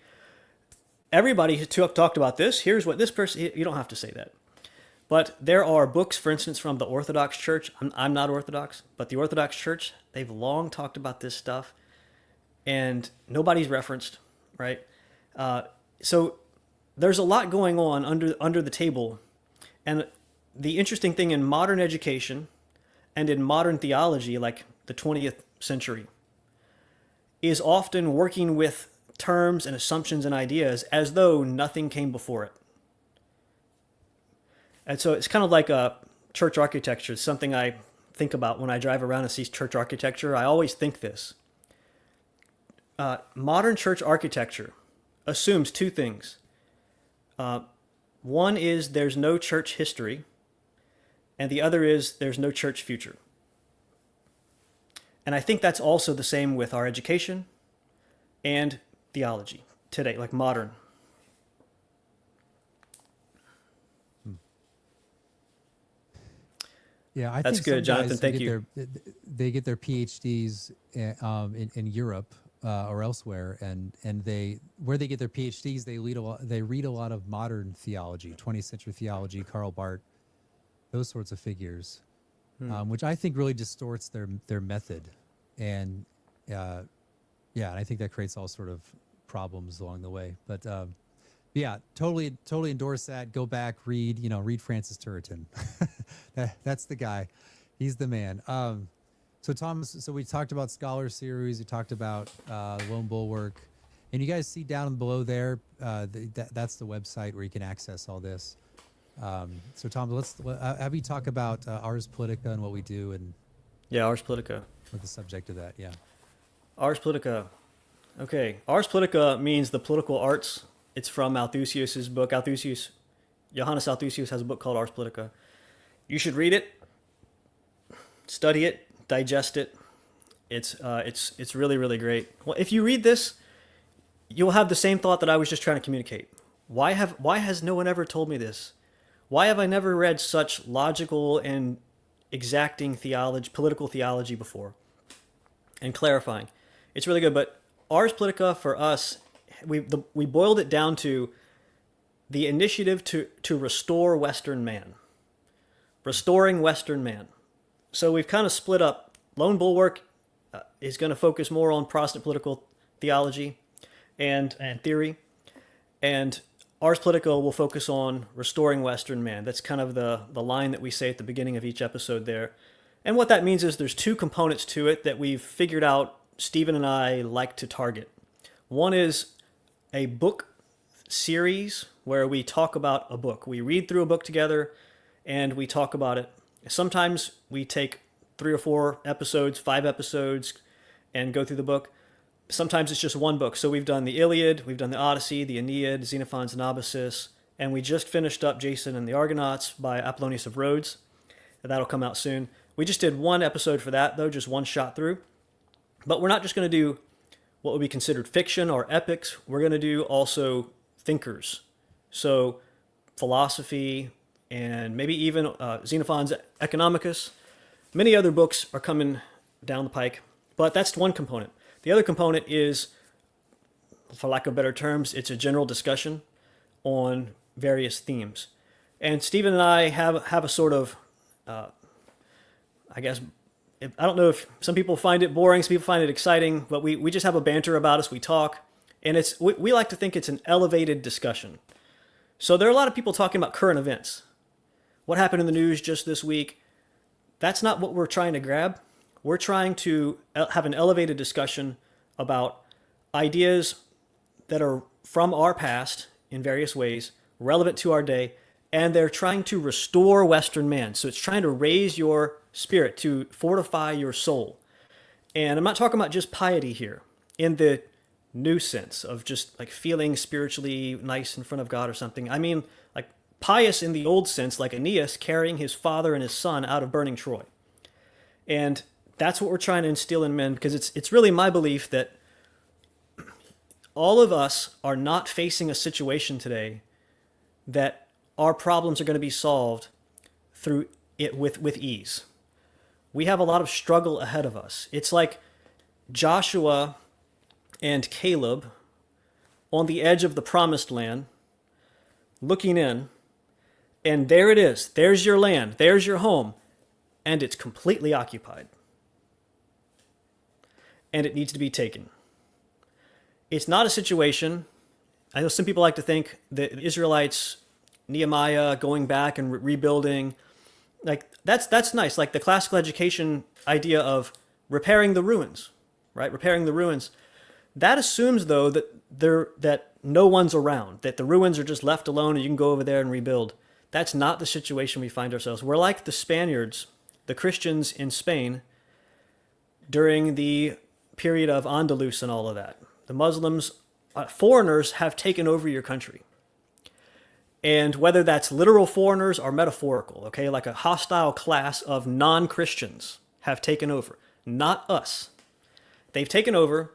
everybody has talked about this. Here's what this person, you don't have to say that. But there are books, for instance, from the Orthodox Church. I'm not Orthodox, but the Orthodox Church, they've long talked about this stuff and nobody's referenced, right? So there's a lot going on under the table. And the interesting thing in modern education and in modern theology, like the 20th century, is often working with terms and assumptions and ideas as though nothing came before it. And so it's kind of like a church architecture. It's something I think about when I drive around and see church architecture. I always think this. Modern church architecture assumes two things. One is there's no church history, and the other is there's no church future. And I think that's also the same with our education and theology today, like modern. Yeah, I that's think good, Jonathan. Thank you. They get their PhDs in Europe or elsewhere, and where they get their PhDs, they read a lot of modern theology, 20th century theology, Karl Barth, those sorts of figures, which I think really distorts their method, and and I think that creates all sort of problems along the way. But yeah, totally endorse that. Go back, read Francis Turretin. That's the guy. He's the man. So Thomas, we talked about Scholar Series. We talked about Lone Bulwark, and you guys see down below there. That's the website where you can access all this. So Tom, let's have you talk about Ars Politica and what we do, and Ars Politica. With the subject of that, Ars Politica. Okay, Ars Politica means the political arts. It's from Althusius's book. Johannes Althusius has a book called Ars Politica. You should read it, study it, digest it. It's really, really great. Well, if you read this, you'll have the same thought that I was just trying to communicate. Why has no one ever told me this? Why have I never read such logical and exacting political theology before? And clarifying. It's really good, but Ars Politica for us, we boiled it down to the initiative to restore Western man. Restoring Western man. So we've kind of split up. Lone Bulwark is going to focus more on Protestant political theology and theory. And Ars Politica will focus on restoring Western man. That's kind of the line that we say at the beginning of each episode there. And what that means is there's two components to it that we've figured out Stephen and I like to target. One is a book series where we talk about a book. We read through a book together and we talk about it. Sometimes we take 3 or 4 episodes, 5 episodes, and go through the book. Sometimes it's just one book. So we've done the Iliad, we've done the Odyssey, the Aeneid, Xenophon's Anabasis, and we just finished up Jason and the Argonauts by Apollonius of Rhodes. That'll come out soon. We just did one episode for that, though, just one shot through. But we're not just going to do what would be considered fiction or epics. We're going to do also thinkers. So philosophy and maybe even Xenophon's Economicus. Many other books are coming down the pike, but that's one component. The other component is, for lack of better terms, it's a general discussion on various themes. And Stephen and I have a sort of, I guess, I don't know if some people find it boring, some people find it exciting, but we just have a banter about us, we talk, and we like to think it's an elevated discussion. So there are a lot of people talking about current events. What happened in the news just this week? That's not what we're trying to grab. We're trying to have an elevated discussion about ideas that are from our past in various ways, relevant to our day, and they're trying to restore Western man. So it's trying to raise your spirit, to fortify your soul. And I'm not talking about just piety here in the new sense of just like feeling spiritually nice in front of God or something. I mean, like pious in the old sense, like Aeneas carrying his father and his son out of burning Troy. And that's what we're trying to instill in men, because it's really my belief that all of us are not facing a situation today that our problems are going to be solved through it with ease. We have a lot of struggle ahead of us. It's like Joshua and Caleb on the edge of the promised land, looking in, and there it is. There's your land. There's your home. And it's completely occupied. And it needs to be taken. It's not a situation, I know some people like to think that the Israelites, Nehemiah going back and rebuilding, like that's nice. Like the classical education idea of repairing the ruins, right? Repairing the ruins. That assumes, though, that no one's around, that the ruins are just left alone and you can go over there and rebuild. That's not the situation we find ourselves. We're like the Spaniards, the Christians in Spain during the period of Andalus and all of that. The Muslims, foreigners have taken over your country. And whether that's literal foreigners or metaphorical, okay, like a hostile class of non-Christians have taken over, not us. They've taken over,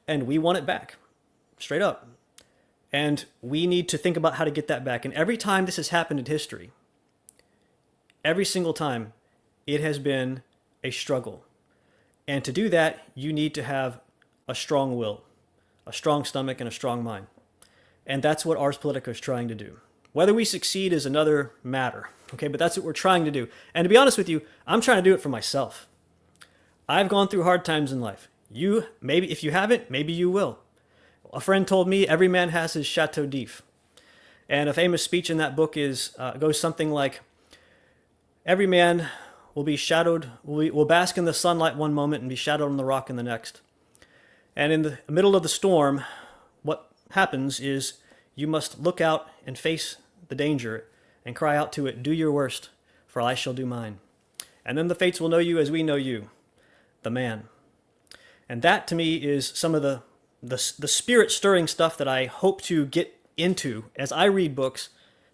and we want it back, straight up. And we need to think about how to get that back. And every time this has happened in history, every single time, it has been a struggle. And to do that, you need to have a strong will, a strong stomach, and a strong mind. And that's what Ars Politica is trying to do. Whether we succeed is another matter, okay? But that's what we're trying to do. And to be honest with you, I'm trying to do it for myself. I've gone through hard times in life. You, maybe, if you haven't, maybe you will. A friend told me every man has his Chateau d'If. And a famous speech in that book goes something like, every man will be shadowed, will bask in the sunlight one moment and be shadowed on the rock in the next. And in the middle of the storm, what happens is you must look out and face the danger and cry out to it, do your worst, for I shall do mine. And then the fates will know you as we know you, the man. And that to me is some of the spirit-stirring stuff that I hope to get into as I read books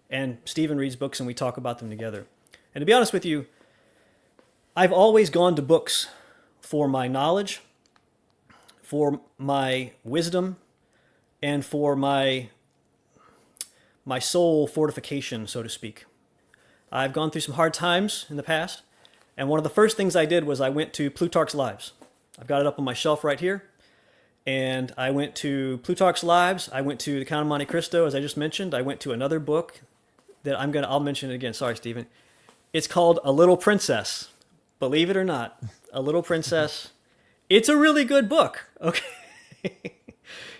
and Stephen reads books and we talk about them together. And to be honest with you, I've always gone to books for my knowledge, for my wisdom, and for my soul fortification, so to speak. I've gone through some hard times in the past, and one of the first things I did was I went to Plutarch's Lives. I've got it up on my shelf right here, and I went to Plutarch's Lives. I went to The Count of Monte Cristo, as I just mentioned. I went to another book that I'll mention it again. Sorry, Stephen. It's called A Little Princess. Believe it or not, A Little Princess. It's a really good book, okay?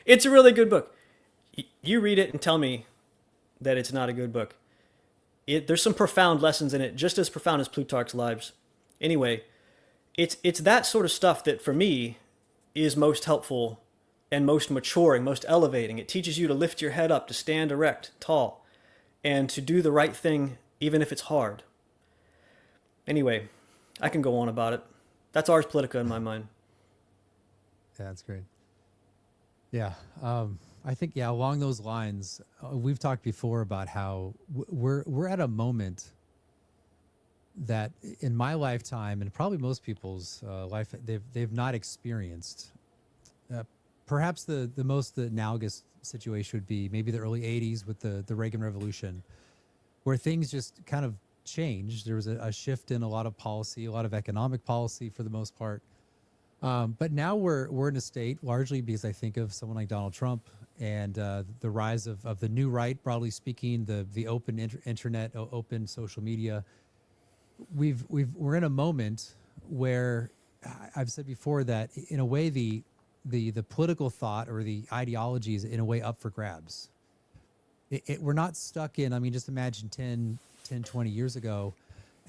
It's a really good book. You read it and tell me that it's not a good book. There's some profound lessons in it, just as profound as Plutarch's Lives. Anyway, it's that sort of stuff that for me is most helpful and most maturing, most elevating. It teaches you to lift your head up, to stand erect, tall, and to do the right thing even if it's hard. Anyway, I can go on about it. That's Ars Politica in my mind. Yeah, that's great. Yeah, I think, along those lines, we've talked before about how we're at a moment that in my lifetime, and probably most people's life, they've not experienced. Perhaps the most analogous situation would be maybe the early 80s with the Reagan Revolution, where things just kind of changed. There was a shift in a lot of policy, a lot of economic policy for the most part. But now we're in a state, largely because I think of someone like Donald Trump and the rise of the new right, broadly speaking, the open internet, open social media. We're in a moment where I've said before that in a way the political thought or the ideology is in a way up for grabs. We're not stuck in, I mean, just imagine 10, 20 years ago,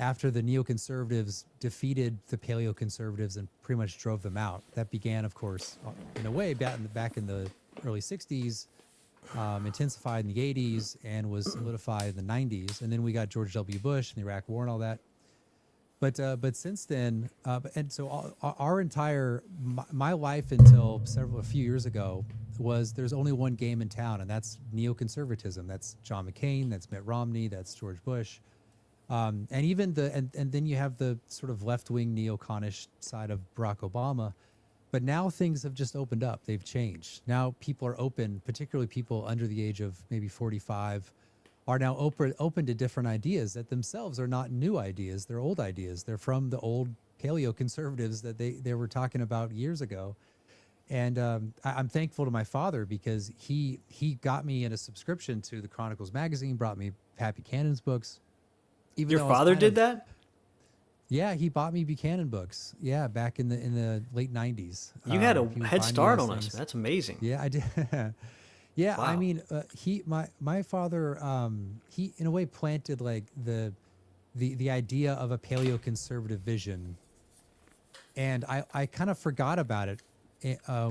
after the neoconservatives defeated the paleoconservatives and pretty much drove them out. That began, of course, in a way back in the early 60s, intensified in the 80s, and was solidified in the 90s. And then we got George W. Bush and the Iraq War and all that. But since then, and so our entire, my life until a few years ago was there's only one game in town, and that's neoconservatism. That's John McCain, that's Mitt Romney, that's George Bush. And even and then you have the sort of left-wing neoconish side of Barack Obama. But now things have just opened up. They've changed. Now people are open, particularly people under the age of maybe 45, are now open to different ideas that themselves are not new ideas. They're old ideas. They're from the old paleoconservatives that they were talking about years ago. And I'm thankful to my father because he got me in a subscription to the Chronicles magazine, brought me Pat Buchanan's books. Your father did that? Yeah, he bought me Buchanan books. Yeah, back in the late 90s. You had a head start on us. That's amazing. Yeah, I did. Yeah, wow. I mean, my father, he in a way planted like the idea of a paleoconservative vision, and I kind of forgot about it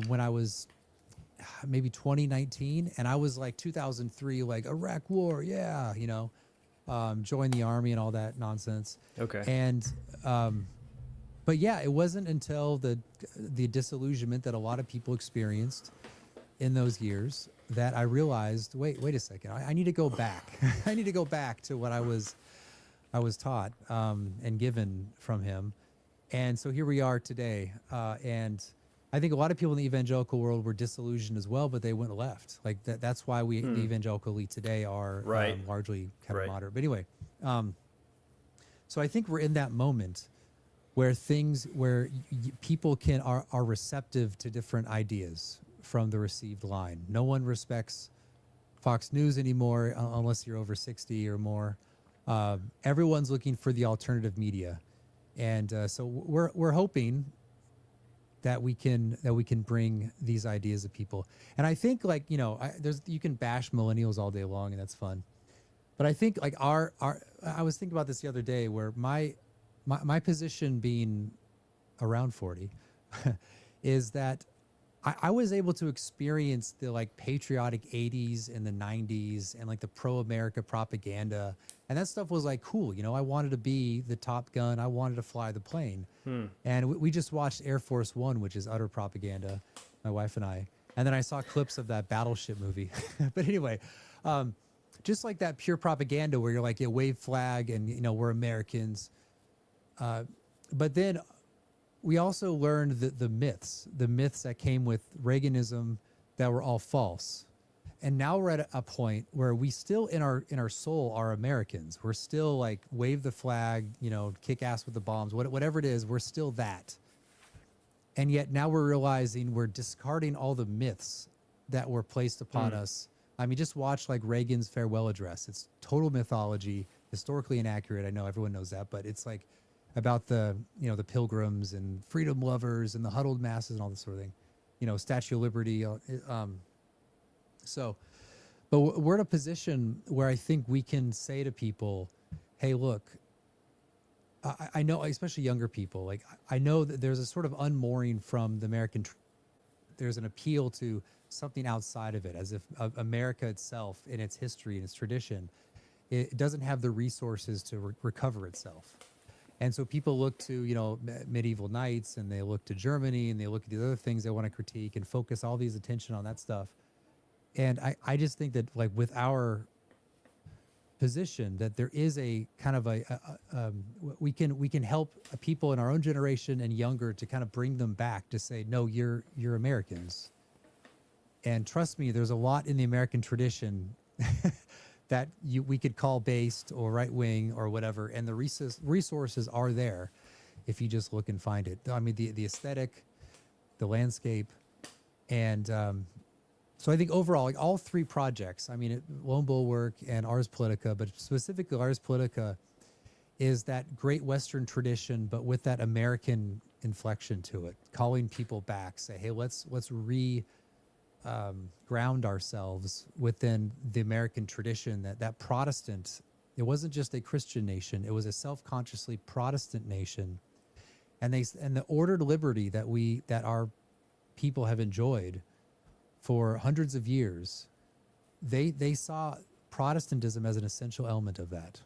when I was maybe 2019, and I was like 2003, like Iraq War, yeah, you know, join the army and all that nonsense. Okay. And but yeah, it wasn't until the disillusionment that a lot of people experienced in those years that I realized, wait a second, I need to go back. I need to go back to what I was taught and given from him. And so here we are today. And I think a lot of people in the evangelical world were disillusioned as well, but they went left. Like that's why the evangelical elite today are largely kind of moderate. But anyway, so I think we're in that moment where people are receptive to different ideas from the received line. No one respects Fox News anymore unless you're over 60 or more. Everyone's looking for the alternative media, and so we're hoping that we can bring these ideas to people. And I think, like, you know, you can bash millennials all day long, and that's fun. But I think like I was thinking about this the other day, where my position being around 40 is that I was able to experience the like patriotic 80s and the 90s and like the pro-America propaganda. And that stuff was like cool. You know, I wanted to be the Top Gun. I wanted to fly the plane. And we just watched Air Force One, which is utter propaganda, my wife and I. And then I saw clips of that Battleship movie. But anyway, just like that pure propaganda where you're like, yeah, wave flag and, you know, we're Americans. But then we also learned the myths that came with Reaganism that were all false. And now we're at a point where we still in our soul are Americans. We're still like wave the flag, you know, kick ass with the bombs, whatever it is, we're still that. And yet now we're realizing we're discarding all the myths that were placed upon us. I mean, just watch like Reagan's farewell address. It's total mythology, historically inaccurate. I know everyone knows that, but it's like about the pilgrims and freedom lovers and the huddled masses and all this sort of thing, you know, Statue of Liberty. But we're in a position where I think we can say to people, hey, look, I know, especially younger people, like I know that there's a sort of unmooring from the American, there's an appeal to something outside of it, as if America itself in its history and its tradition, it doesn't have the resources to recover itself. And so people look to, you know, medieval knights, and they look to Germany, and they look at the other things they want to critique and focus all these attention on that stuff. And I just think that, like, with our position, that there is a kind of we can help people in our own generation and younger to kind of bring them back to say, no, you're Americans. And trust me, there's a lot in the American tradition that we could call based or right wing or whatever, and the resources are there if you just look and find it. I mean, the aesthetic, the landscape, and so I think overall, like all three projects, I mean, Lone Bulwark and Ars Politica, but specifically Ars Politica, is that great Western tradition, but with that American inflection to it, calling people back, say, hey, let's ground ourselves within the American tradition, that Protestant, it wasn't just a Christian nation, it was a self-consciously Protestant nation. And the ordered liberty that our people have enjoyed for hundreds of years, they saw Protestantism as an essential element of that.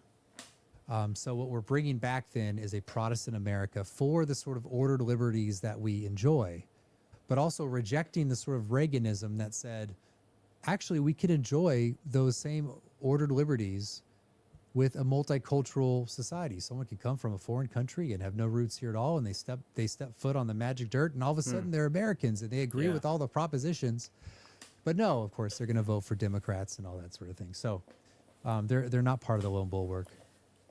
So what we're bringing back then is a Protestant America for the sort of ordered liberties that we enjoy, but also rejecting the sort of Reaganism that said, actually, we could enjoy those same ordered liberties with a multicultural society. Someone could come from a foreign country and have no roots here at all, and they step foot on the magic dirt, and all of a sudden they're Americans, and they agree with all the propositions. But no, of course, they're going to vote for Democrats and all that sort of thing. So they're not part of the Lone Bulwark.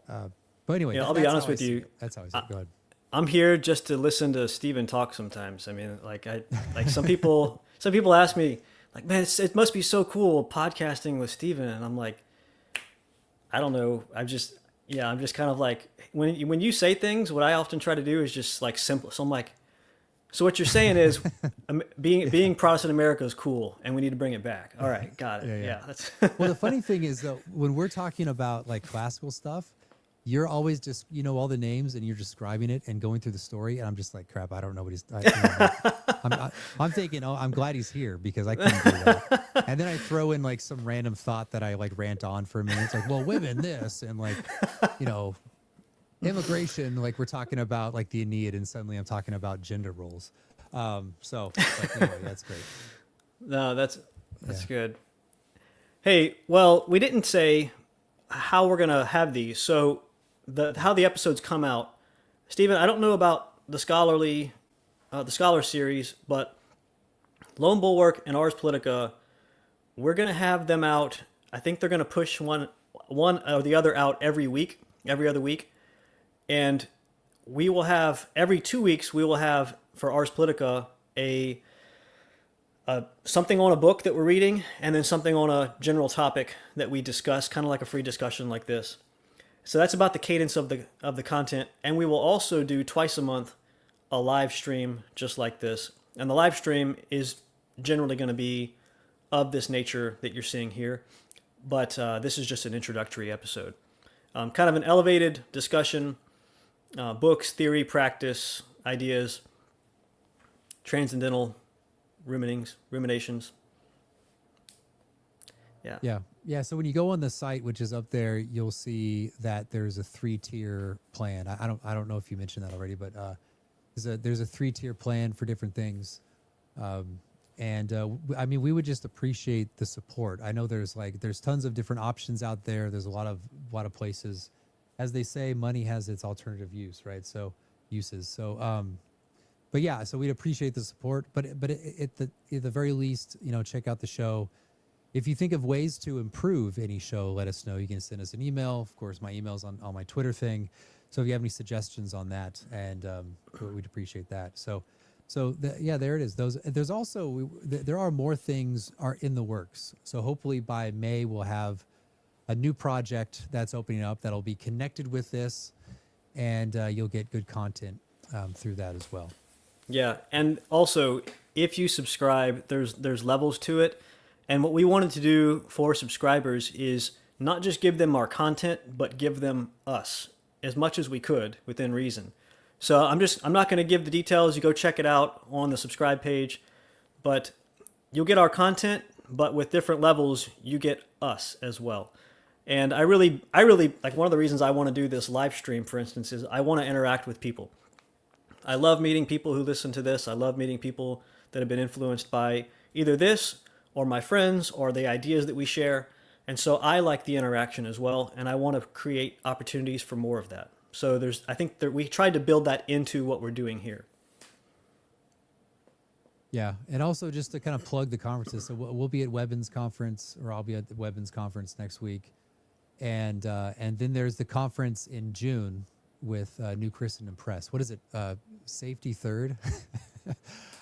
But anyway, I'll be honest with you. That's how I say it. Go ahead. I'm here just to listen to Stephen talk sometimes. I mean, like some people ask me, like, man, it must be so cool podcasting with Stephen. And I'm like, I don't know. I'm just kind of like, when you say things, what I often try to do is just like simple. So I'm like, so what you're saying is being Protestant America is cool and we need to bring it back. All right. Got it. Yeah. That's well, the funny thing is though, when we're talking about like classical stuff, you're always just, all the names and you're describing it and going through the story. And I'm just like, crap, I don't know what he's, I'm thinking, oh, I'm glad he's here because I couldn't do that. And then I throw in like some random thought that I like rant on for a minute. It's like, well, women this, and like, immigration, like we're talking about like the Aeneid, and suddenly I'm talking about gender roles. So like, anyway, that's great. No, that's good. Hey, well, we didn't say how we're going to have these. So how the episodes come out, Stephen, I don't know about the Scholar series, but Lone Bulwark and Ars Politica, we're going to have them out. I think they're going to push one or the other out every other week. And we will have every 2 weeks, we will have for Ars Politica a something on a book that we're reading, and then something on a general topic that we discuss, kind of like a free discussion like this. So that's about the cadence of the content. And we will also do twice a month a live stream just like this. And the live stream is generally going to be of this nature that you're seeing here. But this is just an introductory episode. Kind of an elevated discussion, books, theory, practice, ideas, transcendental ruminations. Yeah. So when you go on the site, which is up there, you'll see that there's a 3-tier plan. I don't know if you mentioned that already, but there's a 3-tier plan for different things. I mean, we would just appreciate the support. I know there's tons of different options out there. There's a lot of places, as they say, money has its alternative use, right? So uses. So, but yeah, so we'd appreciate the support, but at the very least, check out the show. If you think of ways to improve any show, let us know. You can send us an email. Of course, my email's on my Twitter thing. So if you have any suggestions on that, and we'd appreciate that. So there it is. There's also there are more things are in the works. So hopefully by May we'll have a new project that's opening up that'll be connected with this, and you'll get good content through that as well. Yeah, and also if you subscribe, there's levels to it. And what we wanted to do for subscribers is not just give them our content, but give them us as much as we could within reason. So I'm not going to give the details. You go check it out on the subscribe page, but you'll get our content, but with different levels, you get us as well. And I really like, one of the reasons I want to do this live stream, for instance, is I want to interact with people. I love meeting people who listen to this. I love meeting people that have been influenced by either this or my friends or the ideas that we share. And so I like the interaction as well, and I want to create opportunities for more of that. So I think that we tried to build that into what we're doing here. Yeah, and also just to kind of plug the conferences. So we'll be at Webbins Conference, or I'll be at the Webbins Conference next week. and then there's the conference in June with New Christendom Press. What is it? Safety Third.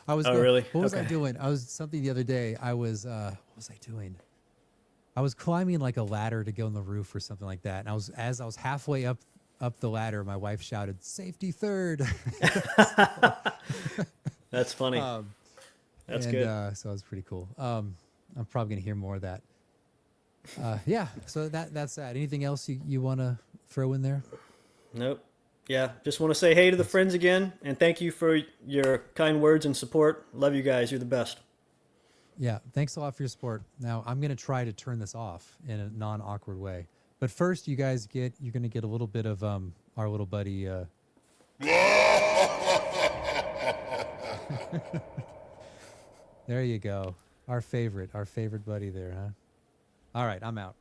Really? What was I doing? I was something the other day. What was I doing? I was climbing like a ladder to go on the roof or something like that. And as I was halfway up the ladder, my wife shouted, "Safety Third." That's funny. That's good. So it was pretty cool. I'm probably gonna hear more of that. Yeah. So that's that. Anything else you want to throw in there? Nope. Yeah. Just want to say hey to the friends again, and thank you for your kind words and support. Love you guys. You're the best. Yeah. Thanks a lot for your support. Now I'm gonna try to turn this off in a non-awkward way. But first, you're gonna get a little bit of our little buddy. There you go. Our favorite buddy there, huh? All right, I'm out.